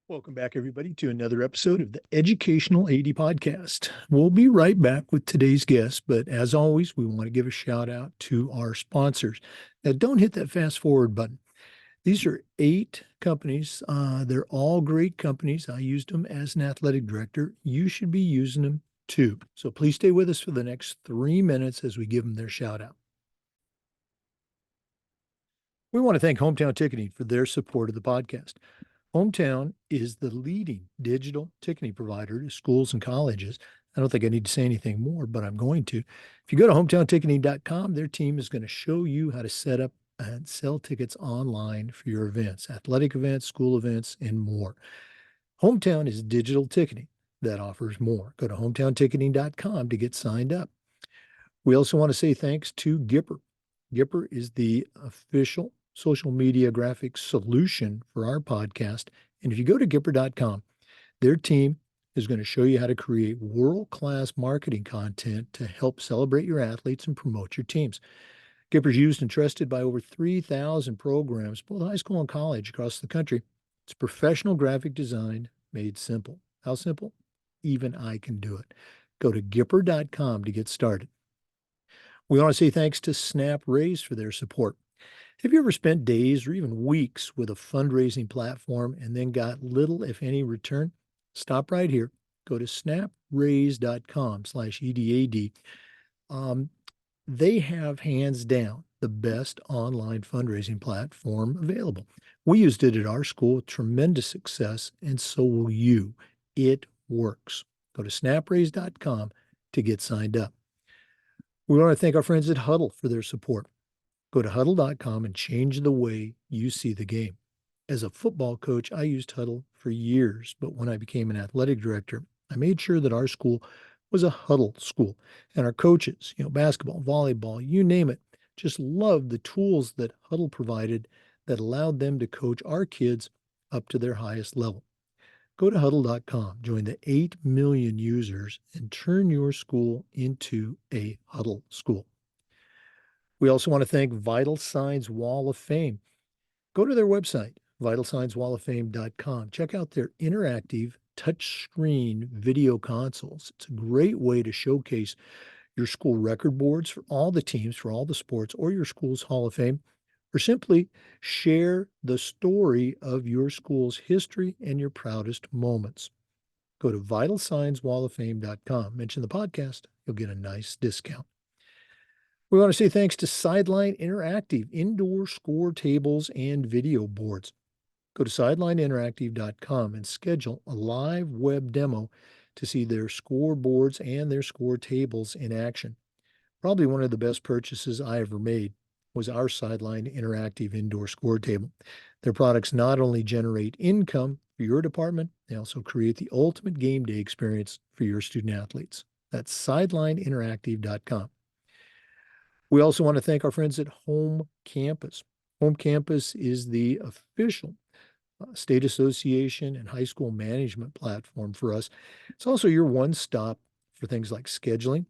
Welcome back, everybody, to another episode of the Educational AD Podcast. We'll be right back with today's guest, but as always, we want to give a shout out to our sponsors. Now, don't hit that fast forward button. These are 8 companies. They're all great companies. I used them as an athletic director. You should be using them too. So please stay with us for the next 3 minutes as we give them their shout out. We want to thank Hometown Ticketing for their support of the podcast. Hometown is the leading digital ticketing provider to schools and colleges. I don't think I need to say anything more, but I'm going to. If you go to hometownticketing.com, their team is going to show you how to set up and sell tickets online for your events, athletic events, school events, and more. Hometown is digital ticketing that offers more. Go to hometownticketing.com to get signed up. We also want to say thanks to Gipper. Gipper is the official social media graphics solution for our podcast. And if you go to Gipper.com, their team is going to show you how to create world-class marketing content to help celebrate your athletes and promote your teams. Gipper's used and trusted by over 3,000 programs, both high school and college across the country. It's professional graphic design made simple. How simple? Even I can do it. Go to Gipper.com to get started. We want to say thanks to Snap Raise for their support. Have you ever spent days or even weeks with a fundraising platform and then got little, if any, return? Stop right here. Go to snapraise.com/EDAD. They have hands down the best online fundraising platform available. We used it at our school with tremendous success, and so will you. It works. Go to snapraise.com to get signed up. We want to thank our friends at Huddle for their support. Go to huddle.com and change the way you see the game. As a football coach, I used Huddle for years, but when I became an athletic director, I made sure that our school was a Huddle school. And our coaches, basketball, volleyball, you name it, just loved the tools that Huddle provided that allowed them to coach our kids up to their highest level. Go to huddle.com, join the 8 million users, and turn your school into a Huddle school. We also want to thank Vital Signs Wall of Fame. Go to their website, vitalsignswalloffame.com. Check out their interactive touchscreen video consoles. It's a great way to showcase your school record boards for all the teams, for all the sports, or your school's Hall of Fame, or simply share the story of your school's history and your proudest moments. Go to vitalsignswalloffame.com. Mention the podcast. You'll get a nice discount. We want to say thanks to Sideline Interactive, indoor score tables and video boards. Go to sidelineinteractive.com and schedule a live web demo to see their scoreboards and their score tables in action. Probably one of the best purchases I ever made was our Sideline Interactive indoor score table. Their products not only generate income for your department, they also create the ultimate game day experience for your student athletes. That's sidelineinteractive.com. We also want to thank our friends at Home Campus. Home Campus is the official state association and high school management platform for us. It's also your one-stop for things like scheduling,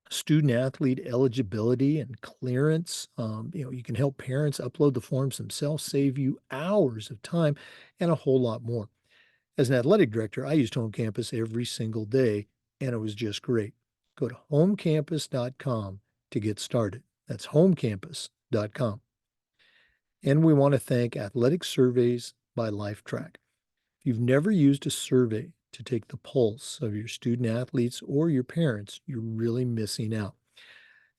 student athlete eligibility and clearance. You can help parents upload the forms themselves, save you hours of time, and a whole lot more. As an athletic director, I used Home Campus every single day, and it was just great. Go to homecampus.com to get started. That's homecampus.com. And we want to thank Athletic Surveys by LifeTrack. If you've never used a survey to take the pulse of your student athletes or your parents, you're really missing out.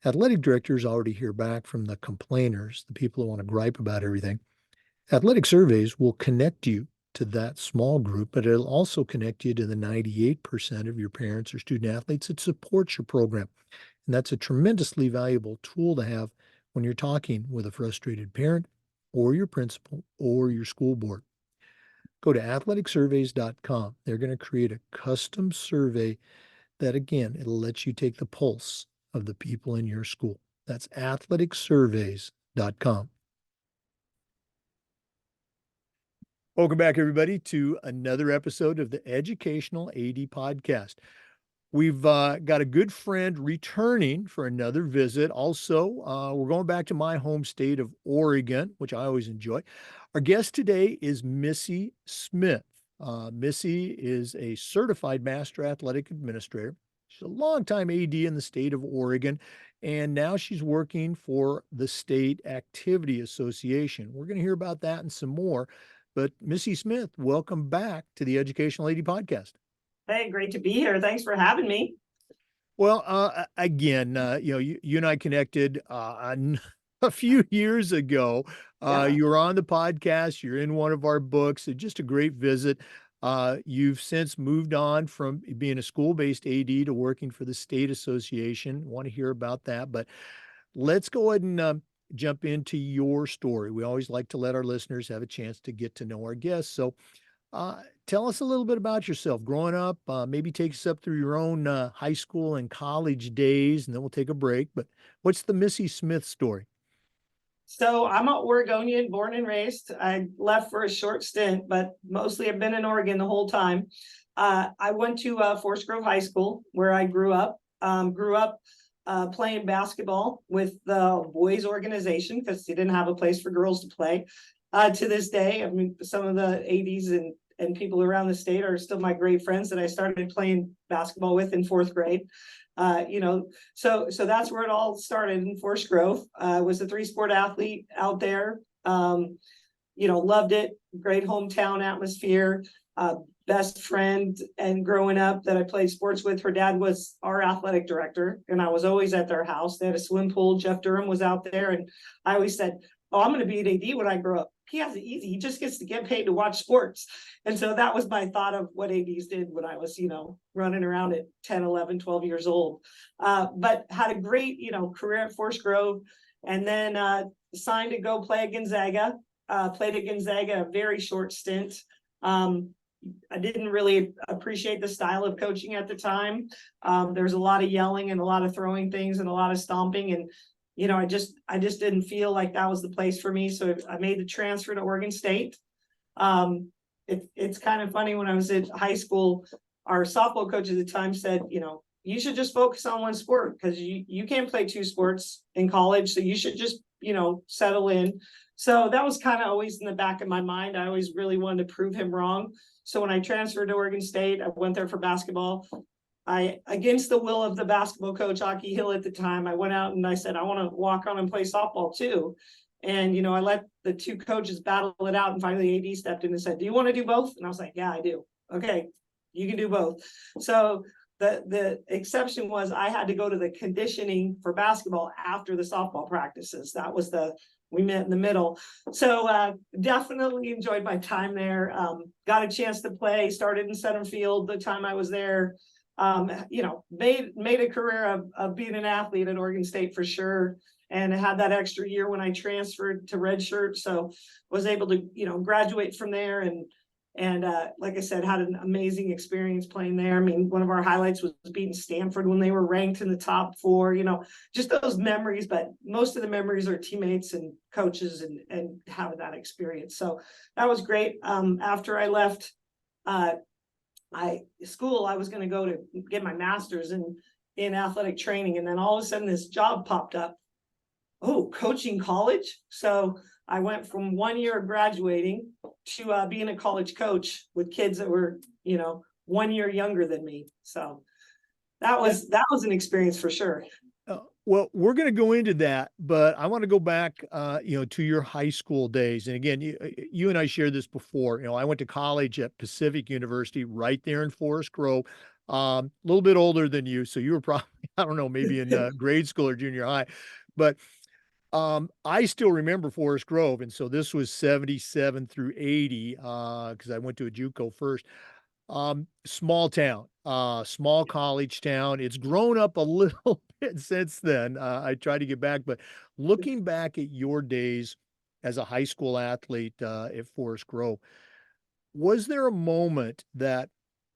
Athletic directors already hear back from the complainers, the people who want to gripe about everything. Athletic Surveys will connect you to that small group, but it'll also connect you to the 98% of your parents or student athletes that support your program. And that's a tremendously valuable tool to have when you're talking with a frustrated parent or your principal or your school board. Go to athleticsurveys.com. They're going to create a custom survey that, again, it'll let you take the pulse of the people in your school. That's athleticsurveys.com. Welcome back, everybody, to another episode of the Educational AD Podcast. We've got a good friend returning for another visit. Also, we're going back to my home state of Oregon, which I always enjoy. Our guest today is Missy Smith. Missy is a certified master athletic administrator. She's a longtime AD in the state of Oregon, and now she's working for the State Activity Association. We're going to hear about that and some more. But Missy Smith, welcome back to the Educational AD Podcast. Hey, great to be here. Thanks for having me. Well, again, you and I connected a few years ago. Yeah. You were on the podcast. You're in one of our books. Just a great visit. You've since moved on from being a school-based AD to working for the state association. Want to hear about that, but let's go ahead and jump into your story. We always like to let our listeners have a chance to get to know our guests. So, tell us a little bit about yourself growing up. Maybe take us up through your own high school and college days, and then we'll take a break. But what's the Missy Smith story? So I'm an Oregonian, born and raised. I left for a short stint, but mostly I've been in Oregon the whole time. I went to Forest Grove High School where I grew up. Playing basketball with the boys organization because they didn't have a place for girls to play. To this day, I mean, some of the ADs and people around the state are still my great friends that I started playing basketball with in fourth grade. So that's where it all started in Forest Grove. Was a 3-sport athlete out there. Loved it. Great hometown atmosphere. Best friend and growing up that I played sports with, her dad was our athletic director, and I was always at their house. They had a swim pool. Jeff Durham was out there, and I always said, "Oh, I'm going to be an AD when I grow up." He has it easy. He just gets to get paid to watch sports. And so that was my thought of what ADs did when I was, running around at 10, 11, 12 years old. But had a great, career at Forest Grove, and then signed to go play at Gonzaga. Played at Gonzaga a very short stint. I didn't really appreciate the style of coaching at the time. There's a lot of yelling and a lot of throwing things and a lot of stomping, and I just didn't feel like that was the place for me. So I made the transfer to Oregon State. It's kind of funny, when I was in high school, our softball coach at the time said, you should just focus on one sport because you can't play 2 sports in college. So you should just, settle in. So that was kind of always in the back of my mind. I always really wanted to prove him wrong. So when I transferred to Oregon State, I went there for basketball. Against the will of the basketball coach, Aki Hill at the time, I went out and I said, I want to walk on and play softball too. And, I let the 2 coaches battle it out. And finally AD stepped in and said, "Do you want to do both?" And I was like, "Yeah, I do." "Okay, you can do both." So the exception was I had to go to the conditioning for basketball after the softball practices. We met in the middle. So definitely enjoyed my time there. Got a chance to play, started in center field the time I was there. Made a career of being an athlete at Oregon State for sure. And I had that extra year when I transferred to redshirt. So was able to, graduate from there. And like I said, had an amazing experience playing there. I mean, one of our highlights was beating Stanford when they were ranked in the top 4, just those memories. But most of the memories are teammates and coaches and having that experience. So that was great. After I left school, I was going to go to get my master's in athletic training. And then all of a sudden this job popped up. Oh, coaching college. So I went from 1 year of graduating to being a college coach with kids that were, 1 year younger than me. So that was an experience for sure. Well, we're going to go into that, but I want to go back, to your high school days. And again, you and I shared this before. I went to college at Pacific University right there in Forest Grove. A little bit older than you, so you were probably, I don't know, maybe in grade school or junior high, but I still remember Forest Grove, and so this was 77 through 80, because I went to a JUCO first. Small town, small college town. It's grown up a little bit since then. I try to get back, but looking back at your days as a high school athlete at Forest Grove, was there a moment that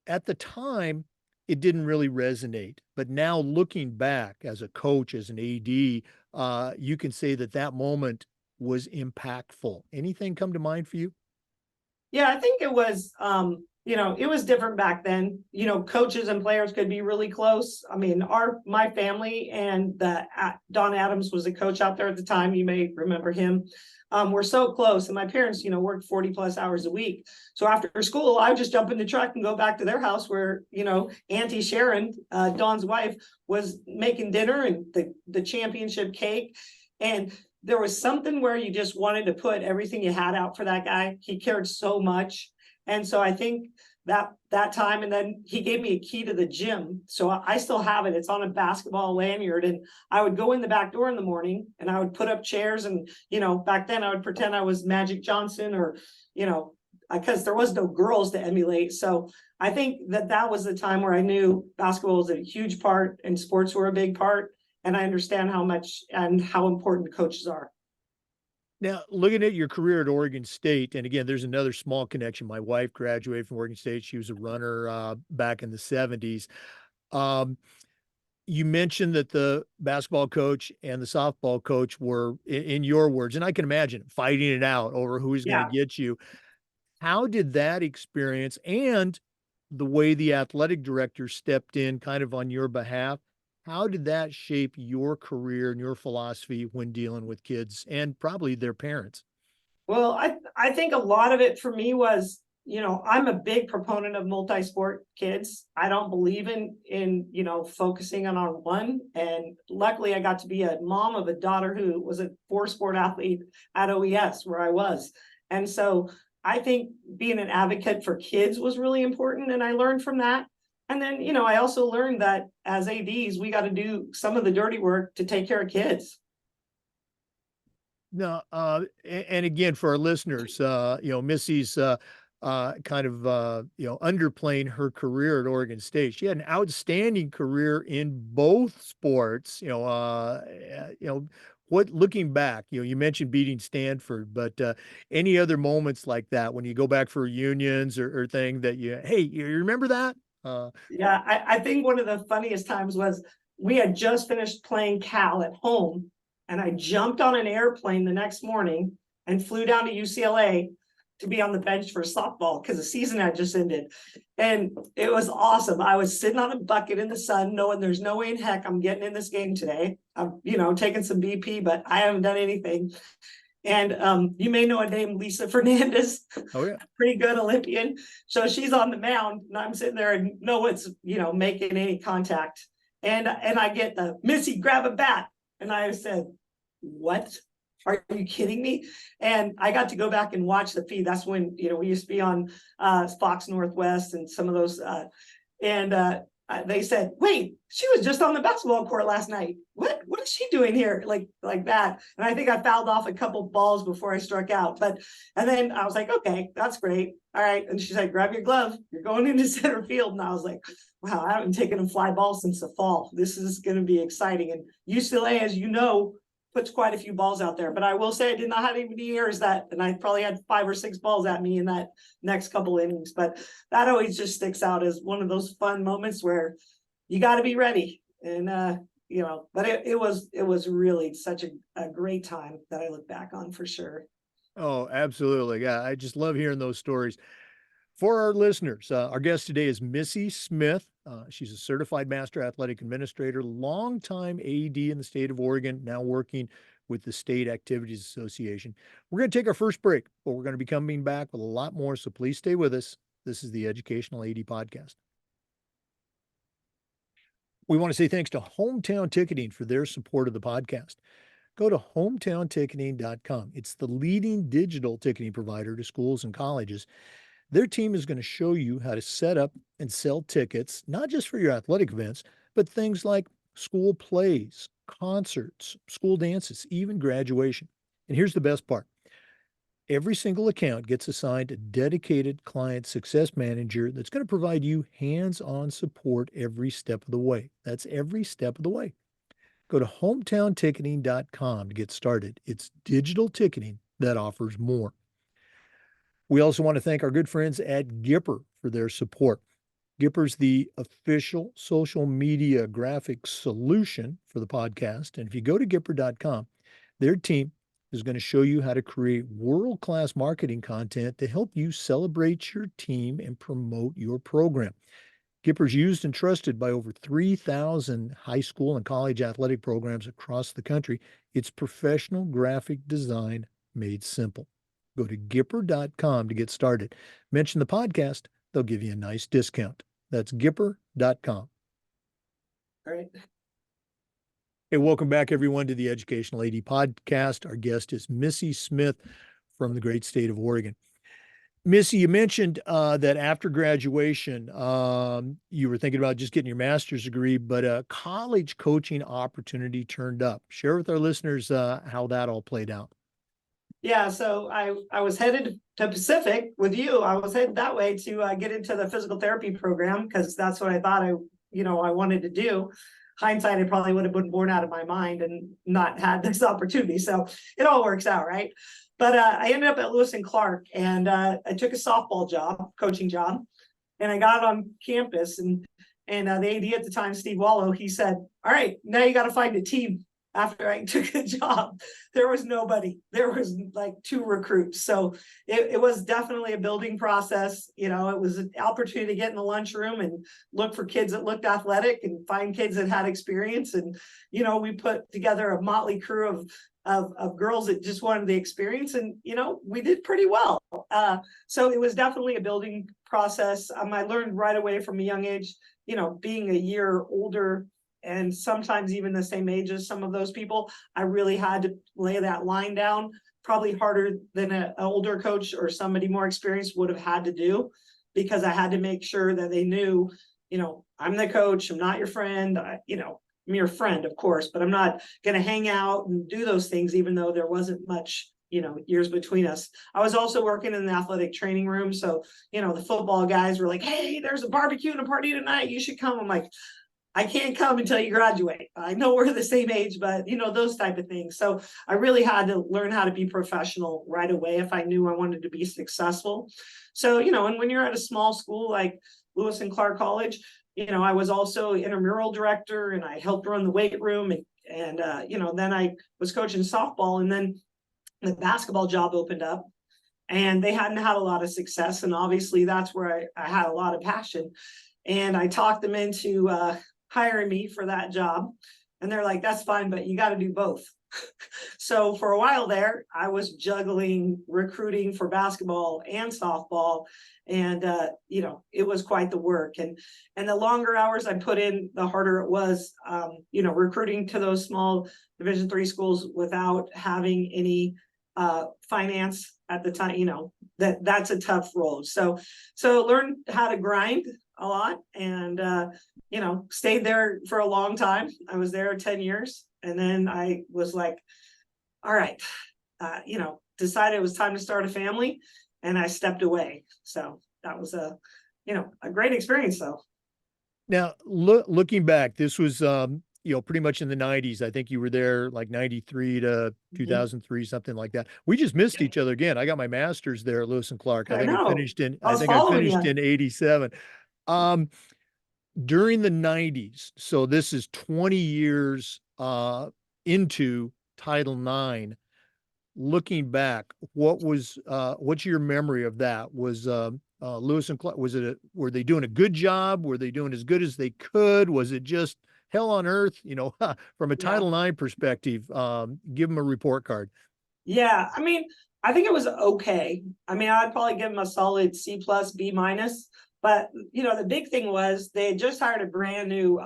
at the time it didn't really resonate, but now looking back as a coach, as an AD, you can say that moment was impactful. Anything come to mind for you? Yeah, I think it was, it was different back then. Coaches and players could be really close. I mean, my family and Don Adams was a coach out there at the time. You may remember him. we're so close. And my parents, worked 40 plus hours a week. So after school, I would just jump in the truck and go back to their house where, Auntie Sharon, Dawn's wife, was making dinner and the championship cake. And there was something where you just wanted to put everything you had out for that guy. He cared so much. And so I think that time, and then he gave me a key to the gym. So I still have it. It's on a basketball lanyard. And I would go in the back door in the morning and I would put up chairs. And, back then I would pretend I was Magic Johnson or, because there was no girls to emulate. So I think that was the time where I knew basketball was a huge part and sports were a big part. And I understand how much and how important coaches are. Now, looking at your career at Oregon State, and again, there's another small connection. My wife graduated from Oregon State. She was a runner back in the 70s. Um, you mentioned that the basketball coach and the softball coach were, in your words, and I can imagine fighting it out over who's going to Yeah. get you. How did that experience and the way the athletic director stepped in kind of on your behalf, how did that shape your career and your philosophy when dealing with kids and probably their parents? Well, I think a lot of it for me was, I'm a big proponent of multi-sport kids. I don't believe in focusing on one. And luckily I got to be a mom of a daughter who was a 4-sport athlete at OES where I was. And so I think being an advocate for kids was really important. And I learned from that. And then, I also learned that as ADs, we got to do some of the dirty work to take care of kids. No, and again, for our listeners, Missy's kind of underplaying her career at Oregon State. She had an outstanding career in both sports. What looking back, you mentioned beating Stanford, but any other moments like that when you go back for reunions or thing that hey, you remember that? Yeah, I think one of the funniest times was we had just finished playing Cal at home, and I jumped on an airplane the next morning and flew down to UCLA to be on the bench for softball because the season had just ended. And it was awesome. I was sitting on a bucket in the sun, knowing there's no way in heck I'm getting in this game today. I'm, taking some BP, but I haven't done anything. And you may know a name, Lisa Fernandez, Oh yeah. pretty good Olympian. So she's on the mound and I'm sitting there and no one's, making any contact. And I get the Missy, grab a bat. And I said, what? Are you kidding me? And I got to go back and watch the feed. That's when, we used to be on Fox Northwest and some of those. They said, wait, she was just on the basketball court last night. What is she doing here? Like that. And I think I fouled off a couple balls before I struck out. And then I was like, okay, that's great. All right. And she's like, grab your glove. You're going into center field. And I was like, wow, I haven't taken a fly ball since the fall. This is going to be exciting. And UCLA, as you know, puts quite a few balls out there. But I will say I did not have any years that, and I probably had 5 or 6 balls at me in that next couple innings. But that always just sticks out as one of those fun moments where you got to be ready. And but it was really such a great time that I look back on for sure. Oh, absolutely. Yeah, I just love hearing those stories. For our listeners, our guest today is Missy Smith. She's a certified master athletic administrator, longtime AD in the state of Oregon, now working with the State Activities Association. We're going to take our first break, but we're going to be coming back with a lot more, so please stay with us. This is the Educational AD Podcast. We want to say thanks to Hometown Ticketing for their support of the podcast. Go to hometownticketing.com. It's the leading digital ticketing provider to schools and colleges. Their team is going to show you how to set up and sell tickets, not just for your athletic events, but things like school plays, concerts, school dances, even graduation. And here's the best part. Every single account gets assigned a dedicated client success manager that's going to provide you hands-on support every step of the way. That's every step of the way. Go to hometownticketing.com to get started. It's digital ticketing that offers more. We also want to thank our good friends at Gipper for their support. Gipper's the official social media graphics solution for the podcast. And if you go to Gipper.com, their team is going to show you how to create world-class marketing content to help you celebrate your team and promote your program. Gipper's used and trusted by over 3,000 high school and college athletic programs across the country. It's professional graphic design made simple. Go to Gipper.com to get started. Mention the podcast, they'll give you a nice discount. That's Gipper.com. All right. Hey, welcome back, everyone, to the Educational AD Podcast. Our guest is Missy Smith from the great state of Oregon. Missy, you mentioned that after graduation, you were thinking about just getting your master's degree, but a college coaching opportunity turned up. Share with our listeners how that all played out. Yeah, so I was headed to Pacific with you. I was headed that way to get into the physical therapy program because that's what I thought I wanted to do. Hindsight, I probably would have been born out of my mind and not had this opportunity. So it all works out, right? But I ended up at Lewis and Clark, and I took a softball job, coaching job, and I got on campus, and the AD at the time, Steve Wallow, he said, "All right, now you got to find a team." After I took a job, there was nobody. There was like 2 recruits. So it was definitely a building process. It was an opportunity to get in the lunchroom and look for kids that looked athletic and find kids that had experience. And, we put together a motley crew of girls that just wanted the experience. And, we did pretty well. So it was definitely a building process. I learned right away from a young age, being a year older and sometimes even the same age as some of those people, I really had to lay that line down, probably harder than an older coach or somebody more experienced would have had to do, because I had to make sure that they knew, I'm the coach, I'm not your friend, I'm your friend, of course, but I'm not going to hang out and do those things, even though there wasn't much, years between us. I was also working in the athletic training room. So, the football guys were like, "Hey, there's a barbecue and a party tonight. You should come." I'm like, "I can't come until you graduate. I know we're the same age, but those type of things." So I really had to learn how to be professional right away if I knew I wanted to be successful. So, and when you're at a small school like Lewis and Clark College, I was also intramural director, and I helped run the weight room, and then I was coaching softball, and then the basketball job opened up, and they hadn't had a lot of success. And obviously that's where I had a lot of passion. And I talked them into hiring me for that job. And they're like, "That's fine, but you got to do both." So for a while there, I was juggling recruiting for basketball and softball. And, it was quite the work. And the longer hours I put in, the harder it was, recruiting to those small Division III schools without having any finance at the time, that's a tough role. So learned how to grind a lot, and stayed there for a long time. I was there 10 years, and then I was like, all right, decided it was time to start a family, and I stepped away. So that was a great experience though. Now, looking back, this was pretty much in the 90s. I think you were there like 93 to 2003, something like that. We just missed each other again. I got my master's there at Lewis and Clark. I know. I I following finished you. in 87. During the 90s, so this is 20 years into Title IX. Looking back, what's your memory of that? Was Lewis and Clark, were they doing a good job? Were they doing as good as they could? Was it just hell on earth? From a Title IX perspective, give them a report card. Yeah, I think it was okay. I'd probably give them a solid C plus, B minus. But the big thing was they had just hired a brand new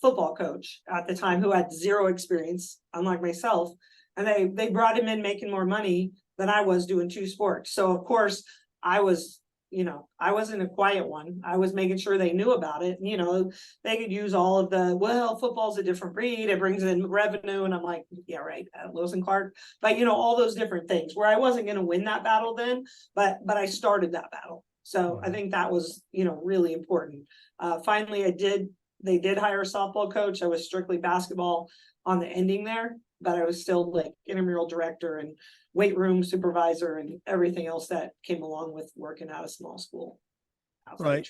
football coach at the time who had 0 experience, unlike myself. And they brought him in making more money than I was doing 2 sports. So of course I was, I wasn't a quiet one. I was making sure they knew about it. They could use all of football's a different breed. It brings in revenue. And I'm like, yeah, right. Lewis and Clark. But all those different things where I wasn't going to win that battle then, but I started that battle. So I think that was, really important. Finally, they did hire a softball coach. I was strictly basketball on the ending there, but I was still like intramural director and weight room supervisor and everything else that came along with working at a small school. Right.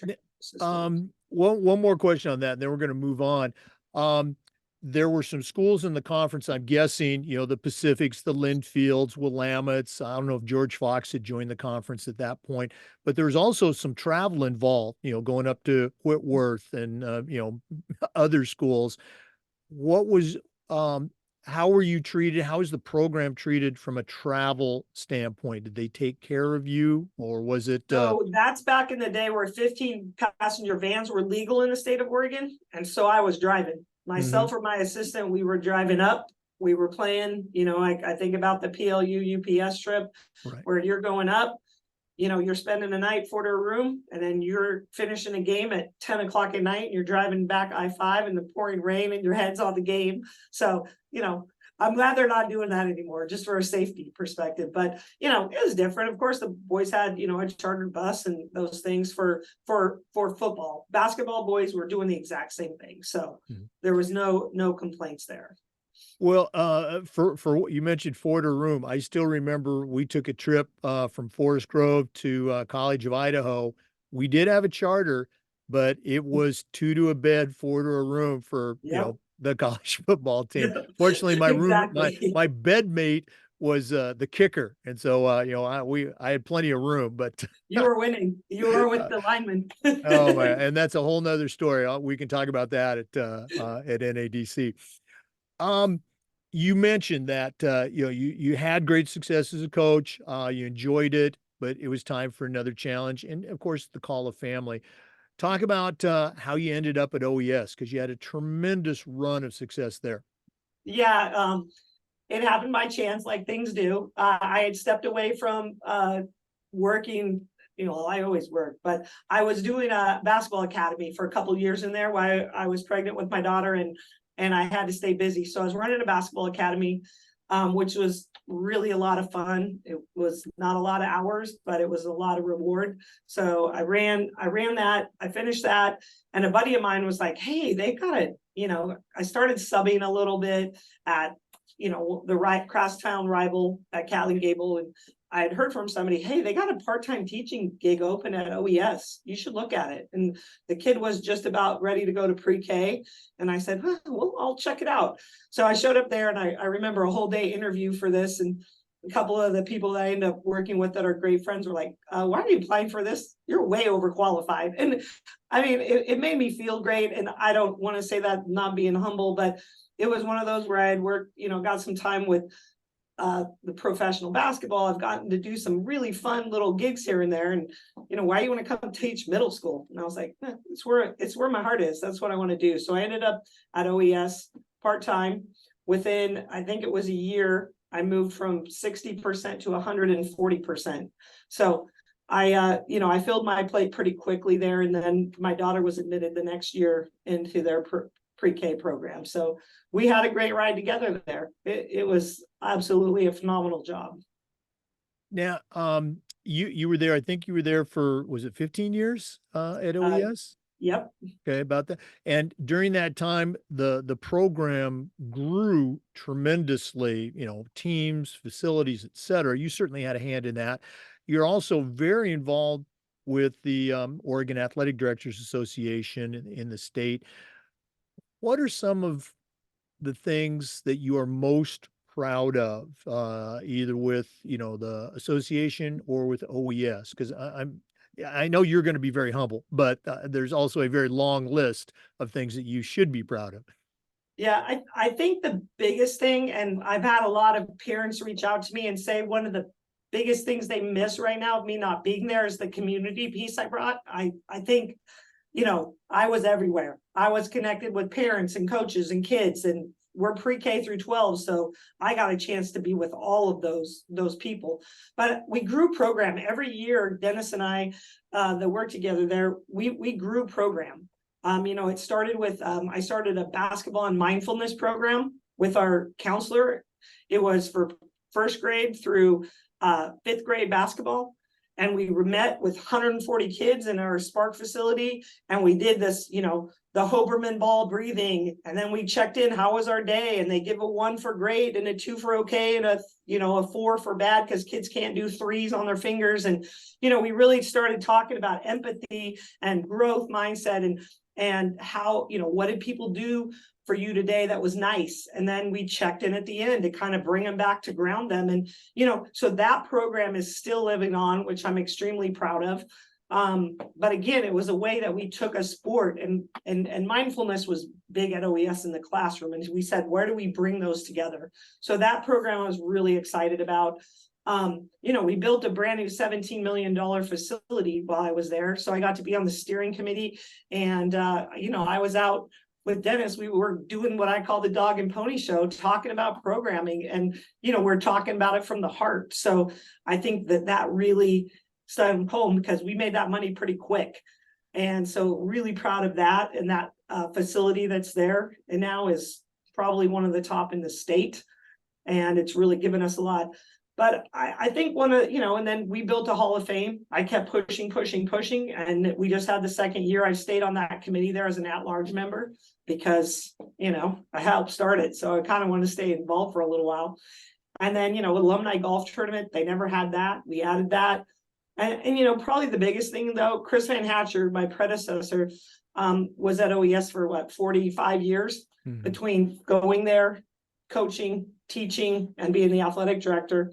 One more question on that, and then we're going to move on. There were some schools in the conference, I'm guessing, the Pacifics, the Linfields, Willamettes. I don't know if George Fox had joined the conference at that point, but there was also some travel involved, going up to Whitworth and, other schools. What was, how were you treated? How was the program treated from a travel standpoint? Did they take care of you, or was it, So that's back in the day where 15 passenger vans were legal in the state of Oregon. And so I was driving mhm, myself or my assistant. We were driving up. We were playing, I think about the PLU UPS trip right. where you're going up, you're spending a night for a room and then you're finishing a game at 10 o'clock at night and you're driving back I-5 in the pouring rain and your head's on the game. So, I'm glad they're not doing that anymore, just for a safety perspective. But, it was different. Of course, the boys had, a chartered bus and those things for football. Basketball boys were doing the exact same thing. So Mhm. there was no complaints there. Well, for what you mentioned, Ford or Room, I still remember we took a trip from Forest Grove to College of Idaho. We did have a charter, but it was two to a bed, four to a room for, Yep. the college football team. Fortunately, Exactly. my bedmate was the kicker, and so I had plenty of room, but You were winning. You were with the lineman. oh man, and that's a whole nother story. We can talk about that at NADC. Um, you mentioned that you had great success as a coach. You enjoyed it, but it was time for another challenge, and of course, the call of family. Talk about how you ended up at OES because you had a tremendous run of success there. Yeah, it happened by chance, like things do. I had stepped away from working. I always work, but I was doing a basketball academy for a couple of years in there while I was pregnant with my daughter, and I had to stay busy. So I was running a basketball academy, which was really a lot of fun. It was not a lot of hours, but it was a lot of reward. So I ran that. I finished that, and a buddy of mine was like, "Hey, they got it." I started subbing a little bit at the right crosstown rival at Cat and Gable, and I had heard from somebody, hey, they got a part-time teaching gig open at OES. You should look at it. And the kid was just about ready to go to pre-K. And I said, well, I'll check it out. So I showed up there, and I remember a whole day interview for this. And a couple of the people that I end up working with that are great friends were like, why are you applying for this? You're way overqualified. And I mean, it made me feel great. And I don't want to say that not being humble, but it was one of those where I had worked, got some time with the professional basketball. I've gotten to do some really fun little gigs here and there. And, why do you want to come teach middle school? And I was like, it's where my heart is. That's what I want to do. So I ended up at OES part-time. Within, I think it was a year, I moved from 60% to 140%. So I filled my plate pretty quickly there. And then my daughter was admitted the next year into their pre-K program. So we had a great ride together there. It was absolutely a phenomenal job. Now, you were there. I think you were there for, was it 15 years at Uh, OES? yep. Okay, about that. And during that time, the program grew tremendously, teams, facilities, et cetera. You certainly had a hand in that. You're also very involved with the Oregon Athletic Directors Association in the state. What are some of the things that you are most proud of, either with, the association or with OES? Because I know you're going to be very humble, but there's also a very long list of things that you should be proud of. Yeah, I think the biggest thing, and I've had a lot of parents reach out to me and say one of the biggest things they miss right now of me not being there is the community piece I brought. I think, I was everywhere. I was connected with parents and coaches and kids, and we're pre-K through 12. So I got a chance to be with all of those people. But we grew program every year. Dennis and I that worked together there, we grew program. It started with I started a basketball and mindfulness program with our counselor. It was for first grade through fifth grade basketball. And we met with 140 kids in our Spark facility. And we did this, the Hoberman ball breathing. And then we checked in, how was our day? And they give a 1 for great and a 2 for okay and a 4 for bad because kids can't do threes on their fingers. And, we really started talking about empathy and growth mindset and how, what did people do for you today that was nice? And then we checked in at the end to kind of bring them back to ground them. And, so that program is still living on, which I'm extremely proud of. But again, it was a way that we took a sport, and mindfulness was big at OES in the classroom. And we said, where do we bring those together? So that program I was really excited about. We built a brand new $17 million facility while I was there. So I got to be on the steering committee, and I was out with Dennis. We were doing what I call the dog and pony show, talking about programming, and we're talking about it from the heart. So I think that really started home, because we made that money pretty quick. And so really proud of that. And that facility that's there and now is probably one of the top in the state. And it's really given us a lot. But I think and then we built a Hall of Fame. I kept pushing. And we just had the second year. I stayed on that committee there as an at-large member because, I helped start it. So I kind of wanted to stay involved for a little while. And then, alumni golf tournament, they never had that. We added that. And probably the biggest thing though, Chris Van Hatcher, my predecessor, was at OES for 45 years between going there, coaching, teaching, and being the athletic director.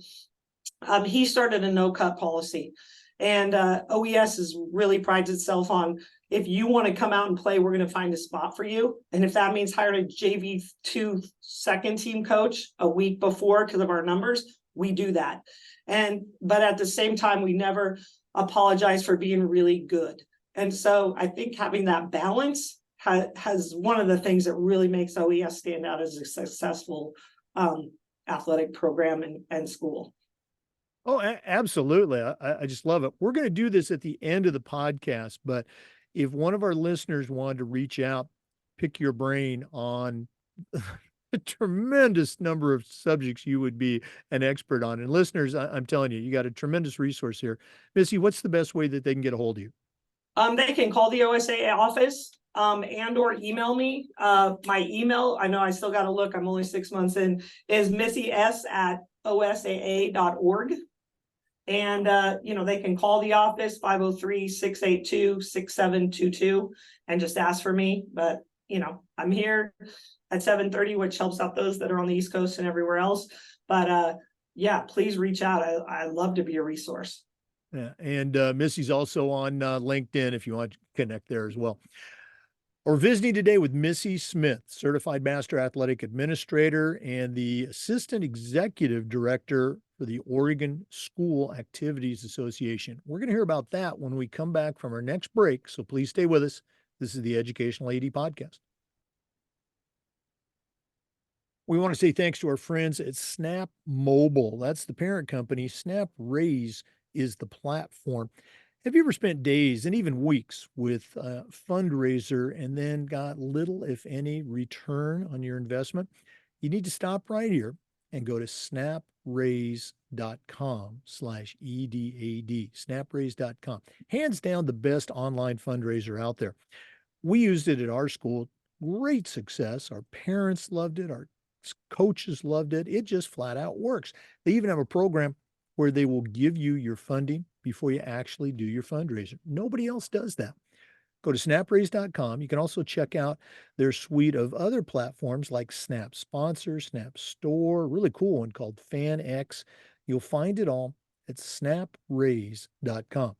He started a no-cut policy, and OES really prides itself on, if you want to come out and play, we're going to find a spot for you. And if that means hiring a JV2 second team coach a week before because of our numbers, we do that. But at the same time, we never apologize for being really good. And so I think having that balance has one of the things that really makes OES stand out as a successful athletic program and school. Oh, absolutely. I just love it. We're going to do this at the end of the podcast, but if one of our listeners wanted to reach out, pick your brain on a tremendous number of subjects you would be an expert on. And listeners, I'm telling you, you got a tremendous resource here. Missy, what's the best way that they can get a hold of you? They can call the OSAA office and or email me. My email, I know I still got to look, I'm only 6 months in, is missys@osaa.org. And, they can call the office 503-682-6722 and just ask for me. But, I'm here at 7:30, which helps out those that are on the East Coast and everywhere else. But please reach out. I love to be a resource. Yeah, and Missy's also on LinkedIn if you want to connect there as well. We're visiting today with Missy Smith, Certified Master Athletic Administrator and the Assistant Executive Director for the Oregon School Activities Association. We're going to hear about that when we come back from our next break, so please stay with us. This is the Educational AD Podcast. We want to say thanks to our friends at Snap Mobile. That's the parent company. Snap Raise is the platform. Have you ever spent days and even weeks with a fundraiser and then got little, if any, return on your investment? You need to stop right here and go to snapraise.com/EDAD, snapraise.com. Hands down the best online fundraiser out there. We used it at our school. Great success. Our parents loved it. Our coaches loved it. It just flat out works. They even have a program where they will give you your funding before you actually do your fundraiser. Nobody else does that. Go to snapraise.com. You can also check out their suite of other platforms like Snap Sponsor, Snap Store, really cool one called FanX. You'll find it all at snapraise.com.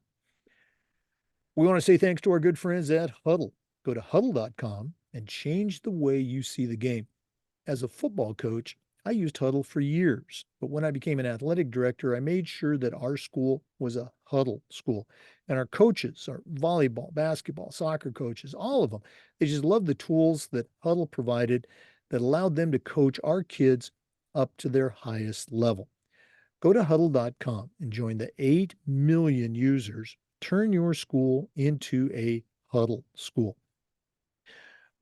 We want to say thanks to our good friends at Huddle. Go to huddle.com and change the way you see the game. As a football coach, I used Huddle for years, but when I became an athletic director, I made sure that our school was a Huddle school. And our coaches, our volleyball, basketball, soccer coaches, all of them, they just loved the tools that Huddle provided that allowed them to coach our kids up to their highest level. Go to huddle.com and join the 8 million users. Turn your school into a Huddle school.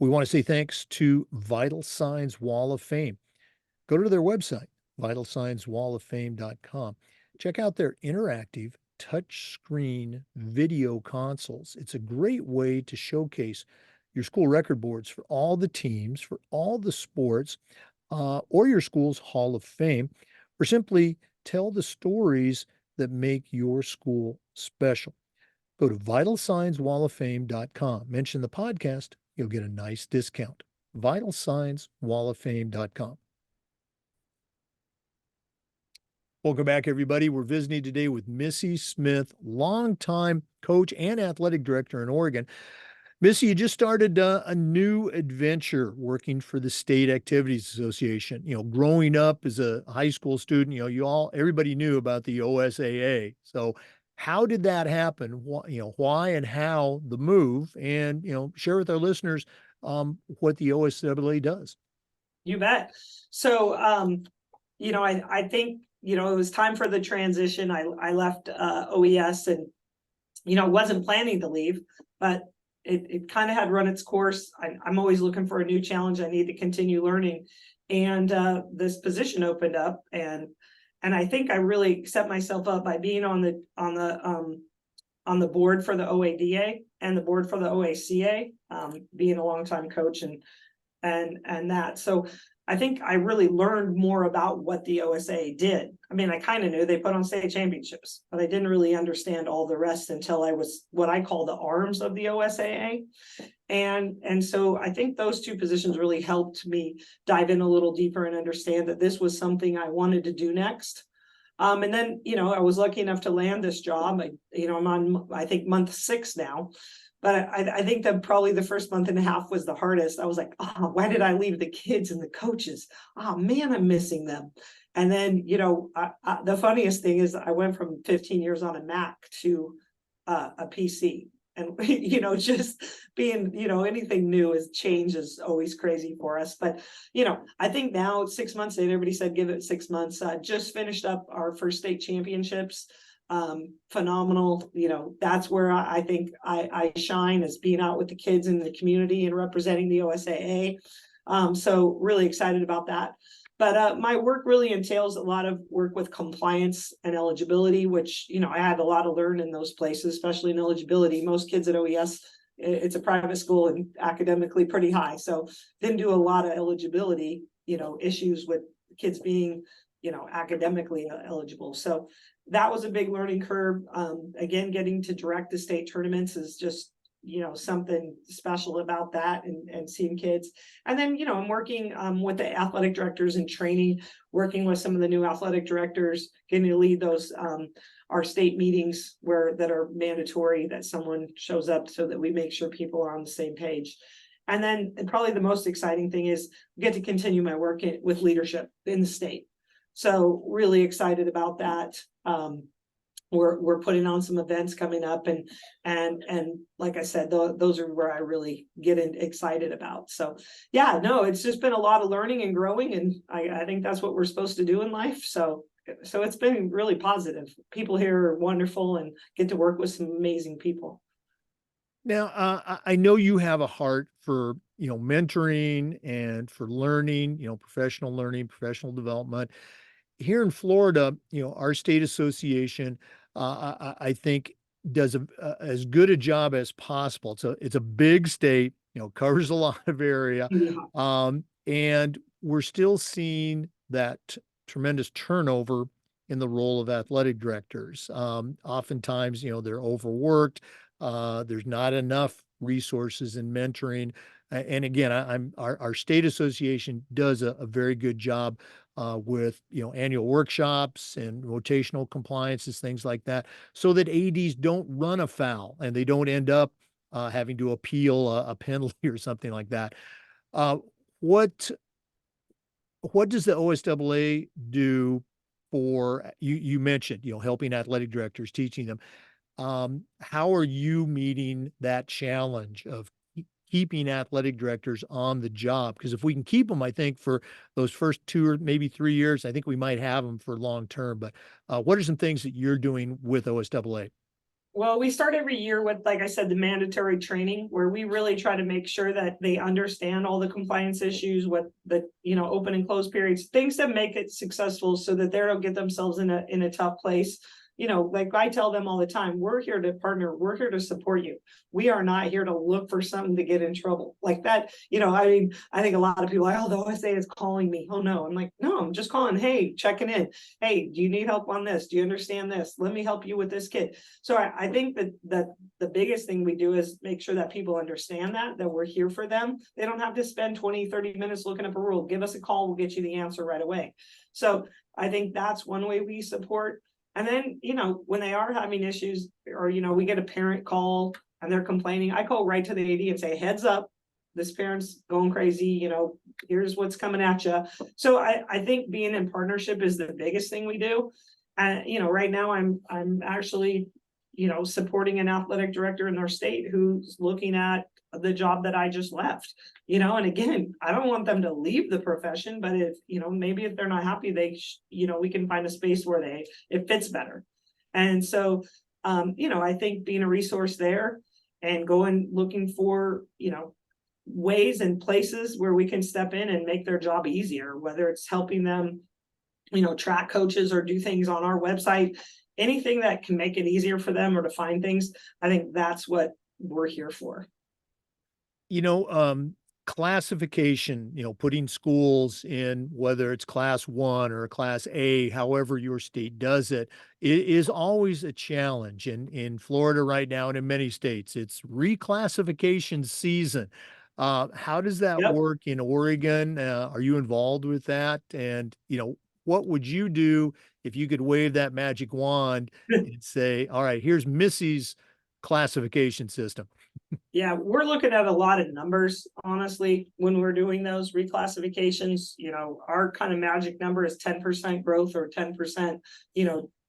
We want to say thanks to Vital Signs Wall of Fame. Go to their website, vitalsignswalloffame.com. Check out their interactive touchscreen video consoles. It's a great way to showcase your school record boards for all the teams, for all the sports, or your school's Hall of Fame, or simply tell the stories that make your school special. Go to vitalsignswalloffame.com. Mention the podcast, you'll get a nice discount. vitalsignswalloffame.com. Welcome back, everybody. We're visiting today with Missy Smith, longtime coach and athletic director in Oregon. Missy, you just started a new adventure working for the State Activities Association. Growing up as a high school student, everybody knew about the OSAA. So, how did that happen? Why and how the move? And share with our listeners what the OSAA does. You bet. So, I think, it was time for the transition. I left OES and, wasn't planning to leave, but it kind of had run its course. I'm always looking for a new challenge. I need to continue learning. And this position opened up, and I think I really set myself up by being on the board for the OADA and the board for the OACA, being a longtime coach and that. So I think I really learned more about what the OSA did. I mean, I kind of knew they put on state championships, but I didn't really understand all the rest until I was what I call the arms of the OSAA. And so I think those two positions really helped me dive in a little deeper and understand that this was something I wanted to do next. And then, I was lucky enough to land this job. I'm on, I think, month 6 now. But I think that probably the first month and a half was the hardest. I was like, oh, why did I leave the kids and the coaches? Oh, man, I'm missing them. And then, the funniest thing is I went from 15 years on a Mac to a PC. And, just being, anything new is change is always crazy for us. But, I think now 6 months in, everybody said, give it 6 months. Just finished up our first state championships. Phenomenal. That's where I think I shine, is being out with the kids in the community and representing the OSAA. So really excited about that. But my work really entails a lot of work with compliance and eligibility, which, I had a lot to learn in those places, especially in eligibility. Most kids at OES, it's a private school and academically pretty high. So didn't do a lot of eligibility, issues with kids being, academically eligible. So that was a big learning curve. Again, getting to direct the state tournaments is just, something special about that, and seeing kids. And then, I'm working with the athletic directors and training, working with some of the new athletic directors, getting to lead those our state meetings that are mandatory, that someone shows up so that we make sure people are on the same page. And then probably the most exciting thing is get to continue my work with leadership in the state. So really excited about that. We're putting on some events coming up, and like I said, those are where I really get excited about. So yeah, no, it's just been a lot of learning and growing, and I think that's what we're supposed to do in life. So it's been really positive. People here are wonderful, and get to work with some amazing people. Now, I know you have a heart for, mentoring and for learning, professional learning, professional development. Here in Florida, our state association, I think does as good a job as possible. It's a big state, covers a lot of area. Yeah. And we're still seeing that tremendous turnover in the role of athletic directors. Oftentimes, they're overworked. There's not enough resources in mentoring. And again, our state association does a very good job with annual workshops and rotational compliances, things like that, so that ADs don't run afoul and they don't end up having to appeal a penalty or something like that. Uh, what what does the OSAA do for you? You mentioned helping athletic directors, teaching them. How are you meeting that challenge of keeping athletic directors on the job? Because if we can keep them, I think for those first 2 or maybe 3 years, I think we might have them for long term. But what are some things that you're doing with OSAA? Well, we start every year with, like I said, the mandatory training, where we really try to make sure that they understand all the compliance issues, what the, open and close periods, things that make it successful, so that they don't get themselves in a tough place. like I tell them all the time, we're here to partner, we're here to support you. We are not here to look for something to get in trouble like that. I mean, I think a lot of people are like, oh, the OSA is calling me. Oh no. I'm like, no, I'm just calling. Hey, checking in. Hey, do you need help on this? Do you understand this? Let me help you with this kid. So I think that the biggest thing we do is make sure that people understand that we're here for them. They don't have to spend 20-30 minutes looking up a rule. Give us a call, we'll get you the answer right away. So I think that's one way we support. And then, when they are having issues, or we get a parent call and they're complaining, I call right to the AD and say, heads up, this parent's going crazy, here's what's coming at you. So I think being in partnership is the biggest thing we do. And right now I'm actually supporting an athletic director in our state who's looking at the job that I just left, and again, I don't want them to leave the profession, but if, maybe if they're not happy, we can find a space where it fits better. And so, I think being a resource there and going, looking for, ways and places where we can step in and make their job easier, whether it's helping them, track coaches or do things on our website, anything that can make it easier for them or to find things. I think that's what we're here for. You know, classification, putting schools in, whether it's class 1 or class A, however your state does it, is always a challenge. In Florida right now and in many states, it's reclassification season. How does that Yep. work in Oregon? Are you involved with that? And, what would you do if you could wave that magic wand and say, all right, here's Missy's classification system? Yeah, we're looking at a lot of numbers, honestly, when we're doing those reclassifications. Our kind of magic number is 10% growth or 10%,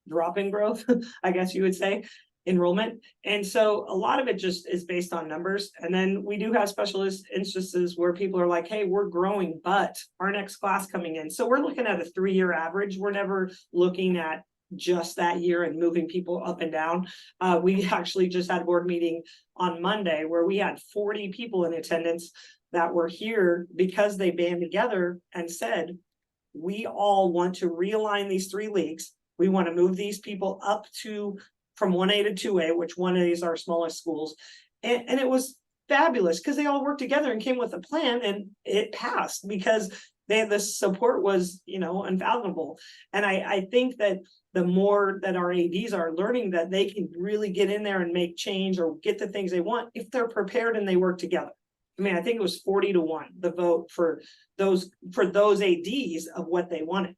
drop in growth, I guess you would say, enrollment. And so a lot of it just is based on numbers. And then we do have specialist instances where people are like, hey, we're growing, but our next class coming in. So we're looking at a 3-year average. We're never looking at just that year and moving people up and down. We actually just had a board meeting on Monday where we had 40 people in attendance that were here because they band together and said, we all want to realign these 3 leagues. We want to move these people up from 1A to 2A, which 1A is our smallest schools. And it was fabulous because they all worked together and came with a plan, and it passed because the support was, unfathomable. And I think that the more that our ADs are learning that they can really get in there and make change or get the things they want if they're prepared and they work together. I mean, I think it was 40-1 the vote for those ADs of what they wanted.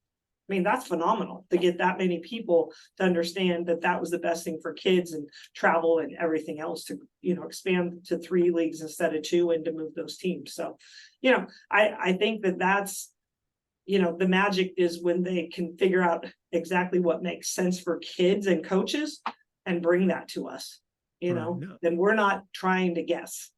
I mean, that's phenomenal to get that many people to understand that that was the best thing for kids and travel and everything else to, expand to 3 leagues instead of 2 and to move those teams. So, I think that's, the magic is when they can figure out exactly what makes sense for kids and coaches and bring that to us, Right. No. then we're not trying to guess,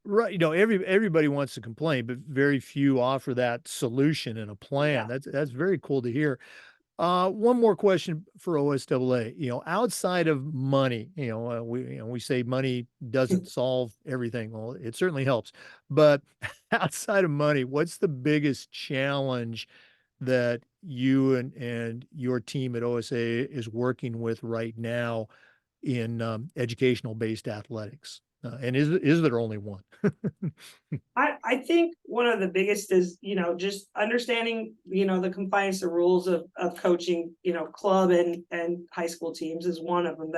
Right. Everybody wants to complain, but very few offer that solution and a plan. Yeah. That's very cool to hear. One more question for OSAA. Outside of money, we say money doesn't solve everything. Well, it certainly helps, but outside of money, what's the biggest challenge that you and your team at OSAA is working with right now in educational based athletics? And is there only one? I think one of the biggest is, just understanding, the compliance, the rules of coaching, club and high school teams is one of them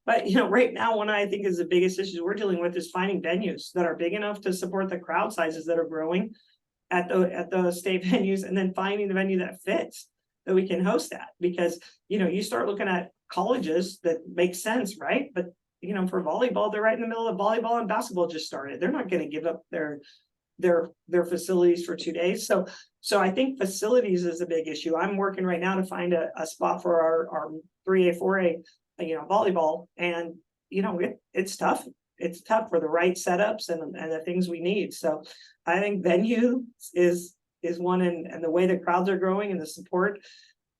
but right now, one I think is the biggest issue we're dealing with is finding venues that are big enough to support the crowd sizes that are growing at the state venues, and then finding the venue that fits that we can host at, because, you start looking at colleges that make sense, right? But for volleyball, they're right in the middle of volleyball, and basketball just started. They're not going to give up their facilities for 2 days. So I think facilities is a big issue. I'm working right now to find a spot for our 3A, 4A, volleyball. And, it's tough. It's tough for the right setups and the things we need. So I think venue is one, and the way the crowds are growing and the support,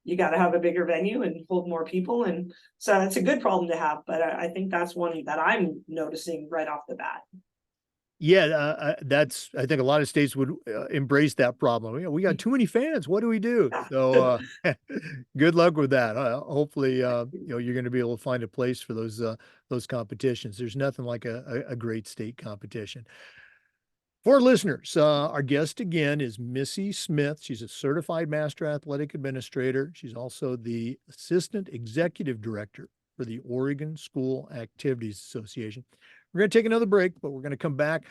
you got to have a bigger venue and hold more people. And so it's a good problem to have, but I think that's one that I'm noticing right off the bat. Yeah, I think a lot of states would embrace that problem. We got too many fans. What do we do? So, good luck with that. Hopefully, you're going to be able to find a place for those competitions. There's nothing like a great state competition. For listeners, our guest again is Missy Smith. She's a certified master athletic administrator. She's also the assistant executive director for the Oregon School Activities Association. We're going to take another break, but we're going to come back.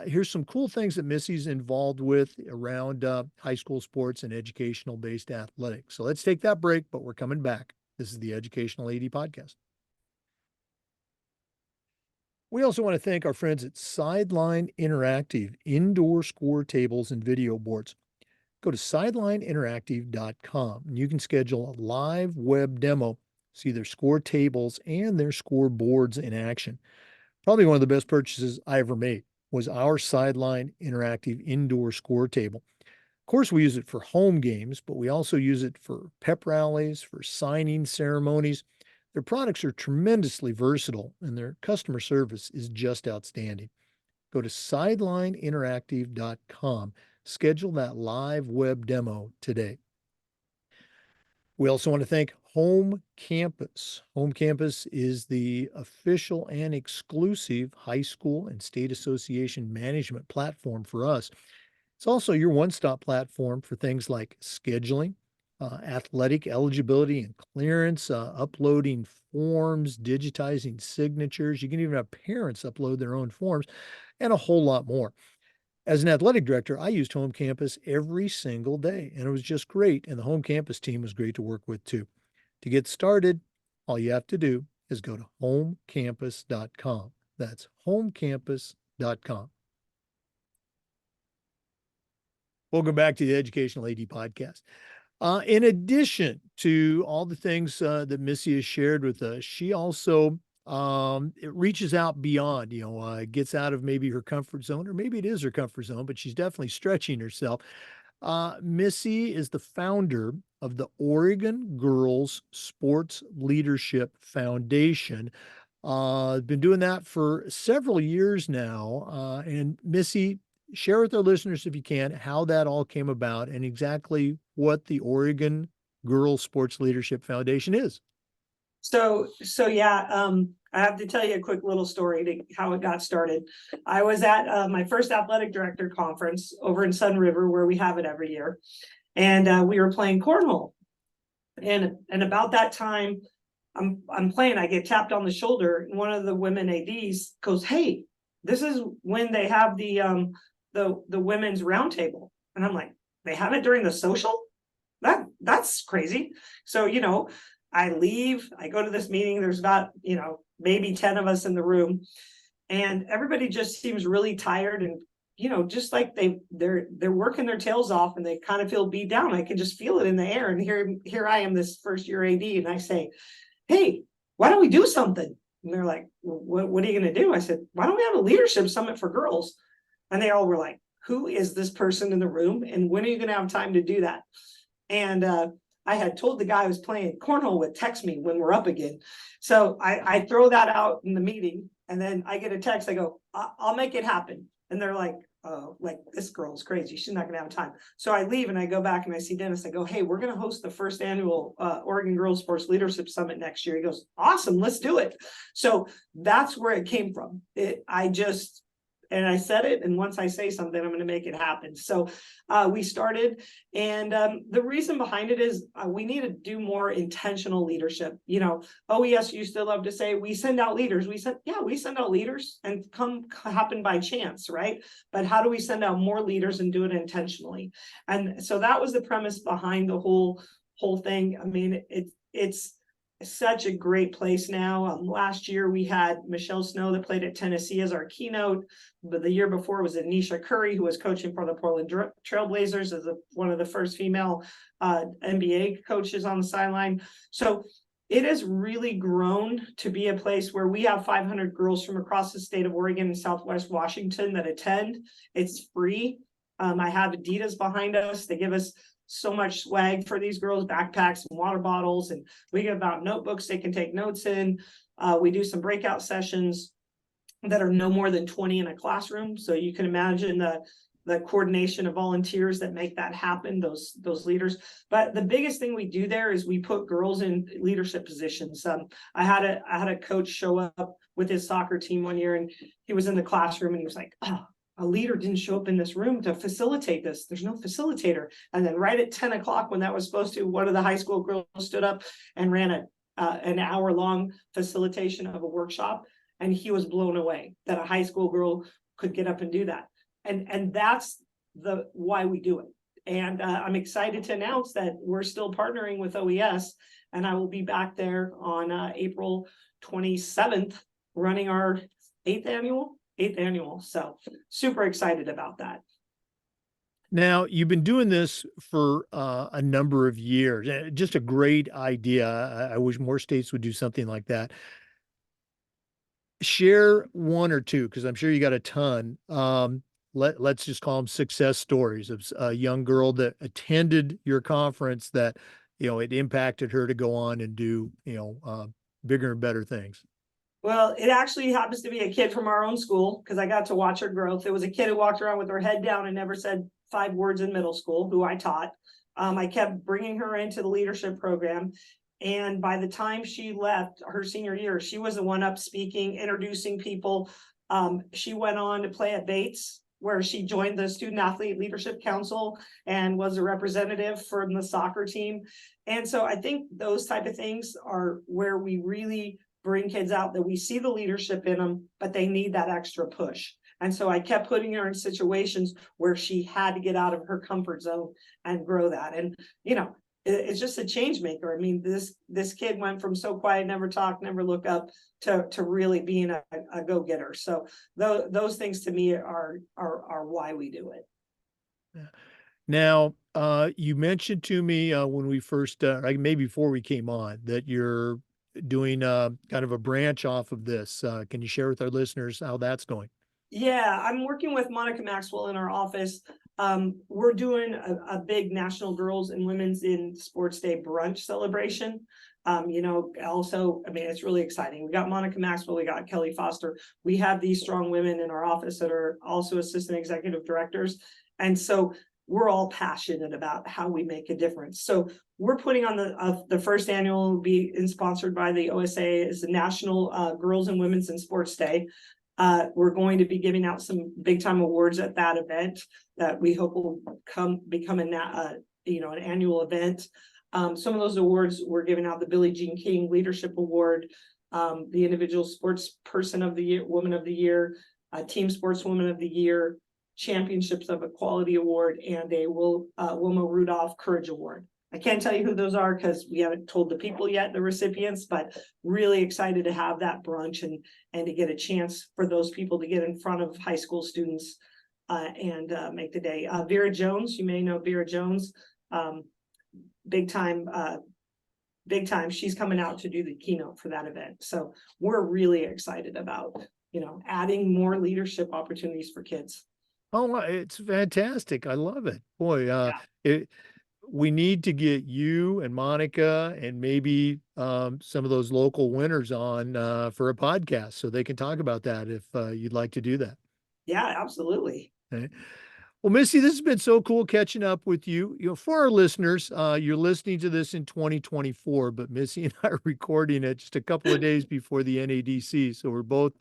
Here's some cool things that Missy's involved with around high school sports and educational based athletics. So let's take that break, but we're coming back. This is the Educational AD Podcast. We also want to thank our friends at Sideline Interactive, indoor score tables and video boards. Go to sidelineinteractive.com and you can schedule a live web demo, see their score tables and their score boards in action. Probably one of the best purchases I ever made was our Sideline Interactive indoor score table. Of course, we use it for home games, but we also use it for pep rallies, for signing ceremonies. Their products are tremendously versatile and their customer service is just outstanding. Go to sidelineinteractive.com. Schedule that live web demo today. We also want to thank Home Campus. Home Campus is the official and exclusive high school and state association management platform for us. It's also your one-stop platform for things like scheduling, athletic eligibility and clearance, uploading forms, digitizing signatures. You can even have parents upload their own forms, and a whole lot more. As an athletic director, I used Home Campus every single day, and it was just great. And the Home Campus team was great to work with too. To get started, all you have to do is go to homecampus.com. That's homecampus.com. Welcome back to the Educational AD Podcast. In addition to all the things that Missy has shared with us, she also it reaches out beyond, gets out of maybe her comfort zone, or maybe it is her comfort zone, but she's definitely stretching herself. Missy is the founder of the Oregon Girls Sports Leadership Foundation. Been doing that for several years now. And Missy, share with our listeners, if you can, how that all came about and exactly what the Oregon Girls Sports Leadership Foundation is. So yeah, I have to tell you a quick little story to how it got started. I was at my first athletic director conference over in Sun River, where we have it every year, and we were playing cornhole. And about that time, I'm playing. I get tapped on the shoulder, and one of the women ads goes, "Hey, this is when they have the women's roundtable." And I'm like, "They have it during the social? That's crazy." So I leave, I go to this meeting, there's about, maybe 10 of us in the room, and everybody just seems really tired and, just like they're working their tails off and they kind of feel beat down. I can just feel it in the air. And here I am, this first year AD, and I say, "Hey, why don't we do something?" And they're like, what are you going to do? I said, "Why don't we have a leadership summit for girls?" And they all were like, "Who is this person in the room? And when are you going to have time to do that?" And I had told the guy I was playing cornhole with, text me when we're up again. So I throw that out in the meeting, and then I get a text. I go, "I'll make it happen." And they're like, "Oh, like this girl's crazy. She's not going to have time." So I leave and I go back and I see Dennis. I go, "Hey, we're going to host the first annual Oregon Girls Sports Leadership Summit next year." He goes, "Awesome, let's do it." So that's where it came from. And I said it, and once I say something, I'm going to make it happen. So we started, and the reason behind it is we need to do more intentional leadership. OES used to love to say, "We send out leaders." We said, yeah, we send out leaders and come happen by chance, right? But how do we send out more leaders and do it intentionally? And so that was the premise behind the whole thing. I mean, it's such a great place now. Last year we had Michelle Snow that played at Tennessee as our keynote, but the year before was Anisha Curry, who was coaching for the Portland Trailblazers as one of the first female NBA coaches on the sideline. So it has really grown to be a place where we have 500 girls from across the state of Oregon and Southwest Washington that attend. It's free. I have Adidas behind us. They give us so much swag for these girls, backpacks and water bottles, and we give out notebooks they can take notes in. We do some breakout sessions. that are no more than 20 in a classroom. So you can imagine the coordination of volunteers that make that happen, those leaders. But the biggest thing we do there is we put girls in leadership positions. I had a coach show up with his soccer team one year, and he was in the classroom and he was like, oh, a leader didn't show up in this room to facilitate this. There's no facilitator. And then right at 10 o'clock when that was supposed to, one of the high school girls stood up and ran an hour-long facilitation of a workshop. And he was blown away that a high school girl could get up and do that. And that's why we do it. And I'm excited to announce that we're still partnering with OES, and I will be back there on April 27th running our eighth annual. So super excited about that. Now, you've been doing this for a number of years. Just a great idea. I wish more states would do something like that. Share one or two, because I'm sure you got a ton. Let's just call them success stories of a young girl that attended your conference that, it impacted her to go on and do, bigger and better things. Well, it actually happens to be a kid from our own school because I got to watch her growth. It was a kid who walked around with her head down and never said 5 words in middle school, who I taught. I kept bringing her into the leadership program. And by the time she left her senior year, she was the one up speaking, introducing people. She went on to play at Bates, where she joined the Student Athlete Leadership Council and was a representative from the soccer team. And so I think those type of things are where we really bring kids out, that we see the leadership in them, but they need that extra push. And so I kept putting her in situations where she had to get out of her comfort zone and grow that. And, it's just a change maker. I mean, this kid went from so quiet, never talk, never look up, to really being a go-getter. So those things to me are why we do it. Yeah. Now, you mentioned to me when we first, maybe before we came on, that you're doing kind of a branch off of this. Can you share with our listeners how that's going? Yeah, I'm working with Monica Maxwell in our office. We're doing a big National Girls and Women's in Sports Day brunch celebration. Also, I mean, it's really exciting. We got Monica Maxwell, we got Kelly Foster. We have these strong women in our office that are also assistant executive directors. And so we're all passionate about how we make a difference. So we're putting on the first annual, will be sponsored by the OSAA, is the National Girls and Women's in Sports Day. We're going to be giving out some big time awards at that event that we hope will become an annual event. Some of those awards we're giving out: the Billie Jean King Leadership Award, the Individual Sports Person of the Year, Woman of the Year, Team Sportswoman of the Year, Championships of Equality Award, and a Wilma Rudolph Courage Award. I can't tell you who those are because we haven't told the people yet, the recipients, but really excited to have that brunch and to get a chance for those people to get in front of high school students and make the day. Vera Jones, you may know Vera Jones, big time. She's coming out to do the keynote for that event. So we're really excited about, adding more leadership opportunities for kids. Oh, it's fantastic. I love it. Boy, we need to get you and Monica and maybe some of those local winners on for a podcast so they can talk about that if you'd like to do that. Yeah, absolutely. Okay. Well, Missy, this has been so cool catching up with you. For our listeners, you're listening to this in 2024, but Missy and I are recording it just a couple of days before the NADC. So we're both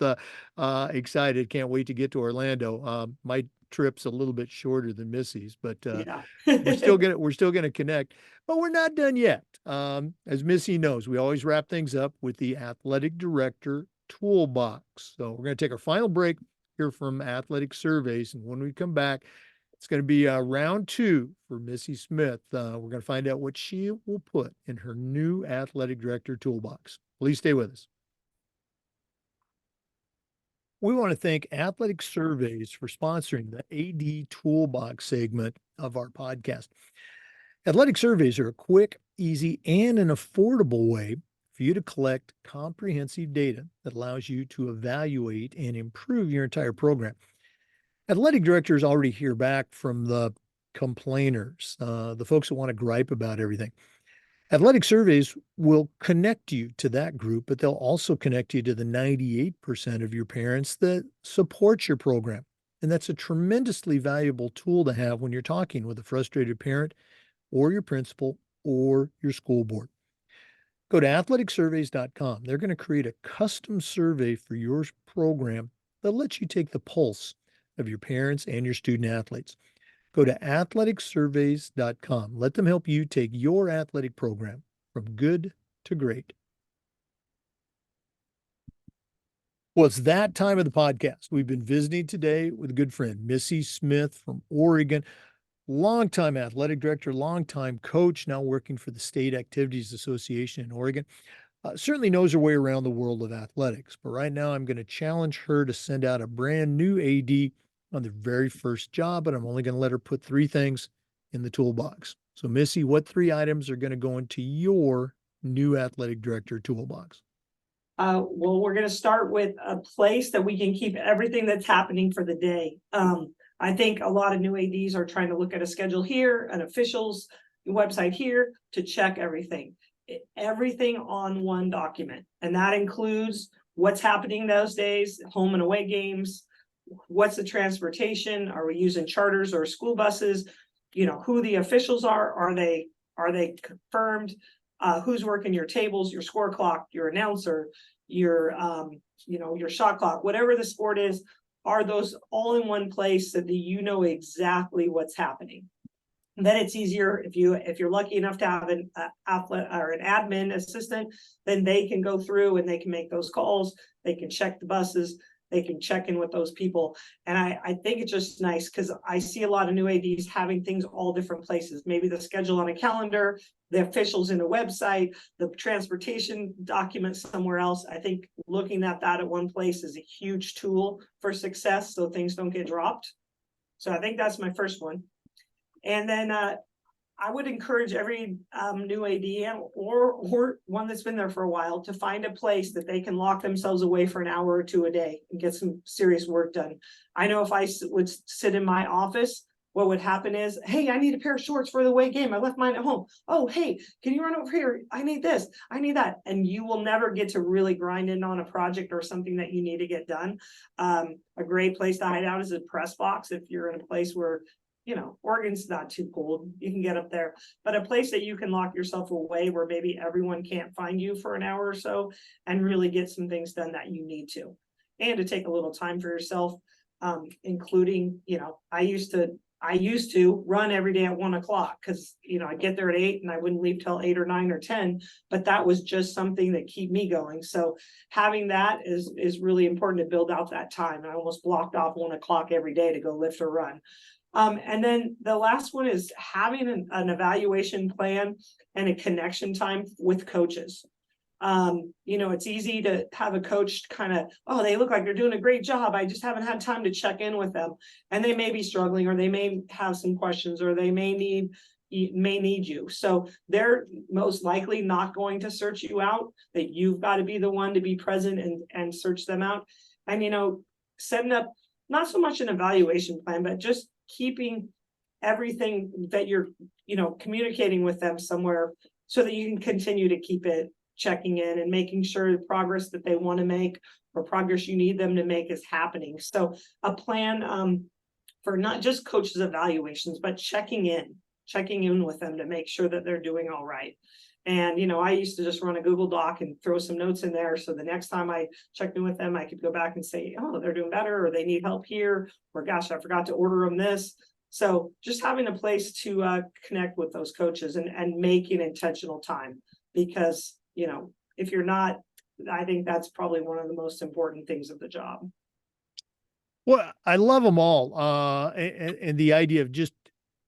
excited. Can't wait to get to Orlando. My trip's a little bit shorter than Missy's, but Yeah. we're still gonna connect. But we're not done yet. As Missy knows, we always wrap things up with the athletic director toolbox. So we're gonna take our final break here from Athletic Surveys, and when we come back, it's going to be round 2 for Missy Smith. We're going to find out what she will put in her new athletic director toolbox. Please stay with us. We want to thank Athletic Surveys for sponsoring the AD Toolbox segment of our podcast. Athletic Surveys are a quick, easy, and an affordable way for you to collect comprehensive data that allows you to evaluate and improve your entire program. Athletic directors already hear back from the complainers, the folks that want to gripe about everything. Athletic surveys will connect you to that group, but they'll also connect you to the 98% of your parents that support your program. And that's a tremendously valuable tool to have when you're talking with a frustrated parent or your principal or your school board. Go to athleticsurveys.com. They're going to create a custom survey for your program that lets you take the pulse of your parents and your student athletes. Go to athleticsurveys.com. Let them help you take your athletic program from good to great. Well, it's that time of the podcast. We've been visiting today with a good friend, Missy Smith from Oregon, longtime athletic director, longtime coach, now working for the State Activities Association in Oregon. Certainly knows her way around the world of athletics. But right now, I'm going to challenge her to send out a brand new AD on their very first job, and I'm only going to let her put 3 things in the toolbox. So, Missy, what 3 items are going to go into your new athletic director toolbox? Well, we're going to start with a place that we can keep everything that's happening for the day. I think a lot of new ADs are trying to look at a schedule here, an officials website here to check everything. Everything on one document. And that includes what's happening those days, home and away games, what's the transportation, are we using charters or school buses, who the officials are they confirmed, who's working your tables, your score clock, your announcer, your your shot clock, whatever the sport is, are those all in one place so that you know exactly what's happening. And then it's easier if you're lucky enough to have an athlete or an admin assistant, then they can go through and they can make those calls, they can check the buses, they can check in with those people. And I think it's just nice because I see a lot of new ADs having things all different places. Maybe the schedule on a calendar, the officials in a website, the transportation documents somewhere else. I think looking at that at one place is a huge tool for success so things don't get dropped. So I think that's my first one. And then I would encourage every new AD or one that's been there for a while to find a place that they can lock themselves away for an hour or 2 a day and get some serious work done. I know if I would sit in my office, what would happen is, hey, I need a pair of shorts for the away game. I left mine at home. Oh, hey, can you run over here? I need this. I need that. And you will never get to really grind in on a project or something that you need to get done. A great place to hide out is a press box if you're in a place where Oregon's not too cold. You can get up there, but a place that you can lock yourself away where maybe everyone can't find you for an hour or so and really get some things done that you need to. And to take a little time for yourself, including, I used to run every day at 1 o'clock because, I'd get there at 8 and I wouldn't leave till 8 or 9 or 10, but that was just something that kept me going. So having that is really important to build out that time. I almost blocked off 1 o'clock every day to go lift or run. And then the last one is having an evaluation plan and a connection time with coaches. It's easy to have a coach kind of, oh, they look like they're doing a great job. I just haven't had time to check in with them. And they may be struggling, or they may have some questions, or they may need you. So they're most likely not going to search you out, that you've got to be the one to be present and search them out. And, setting up not so much an evaluation plan, but just keeping everything that you're, communicating with them somewhere so that you can continue to keep it checking in and making sure the progress that they want to make or progress you need them to make is happening. So a plan for not just coaches evaluations, but checking in with them to make sure that they're doing all right. And, I used to just run a Google Doc and throw some notes in there. So the next time I checked in with them, I could go back and say, oh, they're doing better, or they need help here, or gosh, I forgot to order them this. So just having a place to connect with those coaches and making intentional time, because, if you're not, I think that's probably one of the most important things of the job. Well, I love them all. And the idea of just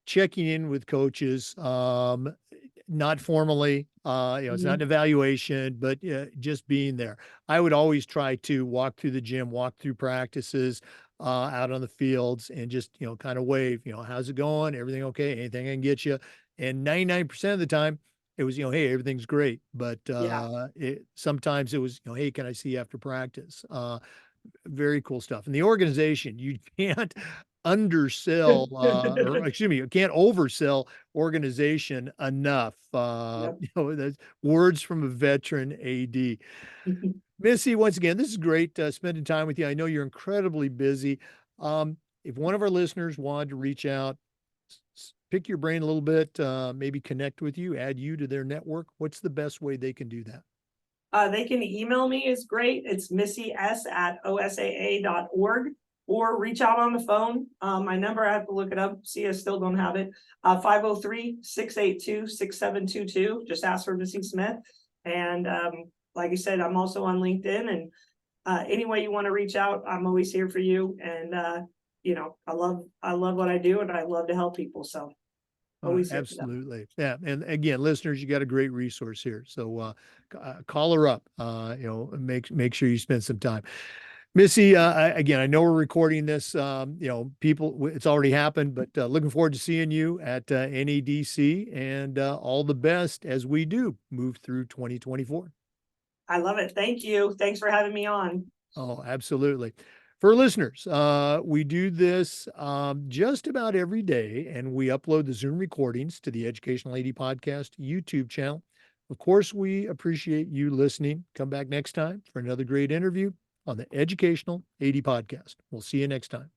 checking in with coaches, not formally, it's not an evaluation, but just being there. I would always try to walk through the gym, walk through practices, out on the fields, and just, kind of wave, how's it going? Everything okay? Anything I can get you? And 99% of the time it was, hey, everything's great. But Yeah. sometimes it was, hey, can I see you after practice? Very cool stuff. And the organization, you can't undersell, or excuse me, you can't oversell organization enough. Yep. That's words from a veteran AD. Missy, once again, this is great spending time with you. I know you're incredibly busy. If one of our listeners wanted to reach out, pick your brain a little bit, maybe connect with you, add you to their network, what's the best way they can do that? They can email me, is great. It's missys@osaa.org, or reach out on the phone. My number, I have to look it up. See, I still don't have it. 503-682-6722. Just ask for Missy Smith. And like I said, I'm also on LinkedIn, and any way you want to reach out, I'm always here for you. And I love what I do, and I love to help people. So always here for them. Absolutely. Yeah. And again, listeners, you got a great resource here. So call her up, make sure you spend some time. Missy, again, I know we're recording this, people, it's already happened, but looking forward to seeing you at NADC, and all the best as we do move through 2024. I love it. Thank you. Thanks for having me on. Oh, absolutely. For listeners, we do this just about every day, and we upload the Zoom recordings to the Educational AD Podcast YouTube channel. Of course, we appreciate you listening. Come back next time for another great interview on the Educational AD Podcast. We'll see you next time.